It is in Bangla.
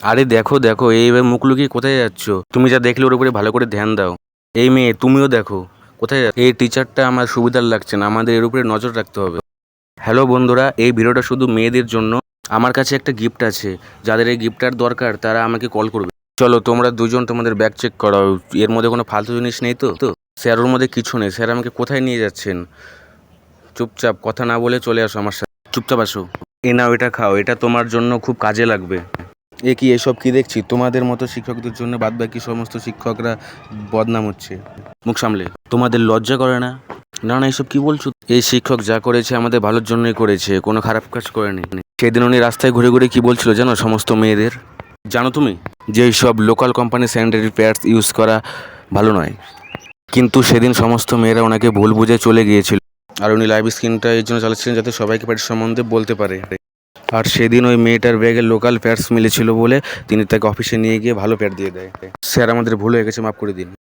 আরে দেখো দেখো, এইভাবে মুখ লুকিয়ে কোথায় যাচ্ছ? তুমি যা দেখলে ওর উপরে ভালো করে ধ্যান দাও। এই মেয়ে, তুমিও দেখো কোথায় এই টিচারটা আমার সুবিধার লাগছে না, আমাদের এর উপরে নজর রাখতে হবে। হ্যালো বন্ধুরা, এই ভিডিওটা শুধু মেয়েদের জন্য। আমার কাছে একটা গিফট আছে, যাদের এই গিফটটার দরকার তারা আমাকে কল করবে। চলো তোমরা দুজন তোমাদের ব্যাগ চেক করাও, এর মধ্যে কোনো ফালতু জিনিস নেই তো? স্যার ওর মধ্যে কিছু নেই। স্যার আমাকে কোথায় নিয়ে যাচ্ছেন? চুপচাপ কথা না বলে চলে আসো আমার সাথে, চুপচাপ আসো। এ নাও, এটা খাও, এটা তোমার জন্য খুব কাজে লাগবে। এ কি, এসব কি দেখছি? তোমাদের মতো শিক্ষকদের জন্য বাদবাকি সমস্ত শিক্ষকরা বদনাম হচ্ছে। মুখ সামলে, তোমাদের লজ্জা করে না? না না, এসব কি বলছো? এই শিক্ষক যা করেছে আমাদের ভালোর জন্যই করেছে, কোনো খারাপ কাজ করেনি। সেদিন উনি রাস্তায় ঘুরে ঘুরে কি বলছিল জানো সমস্ত মেয়েদের? জানো তুমি যে সব local company sanitary pads use করা ভালো নয়? কিন্তু সেদিন সমস্ত মেয়েরা ওনাকে ভুল বুঝে চলে গিয়েছিল। আর উনি লাইভ স্ক্রিনটা এই জন্য চালাচ্ছিলেন যাতে সবাইকে প্যাডের সম্বন্ধে বলতে পারে। আর সেদিন ওই মেয়েটার ব্যাগে লোকাল প্যাডস মিলেছিল বলে তিনি তাকে অফিসে নিয়ে গিয়ে ভালো প্যাড দিয়ে দেয়। স্যার আমাদের ভুল হয়ে গেছে, মাফ করে দিন।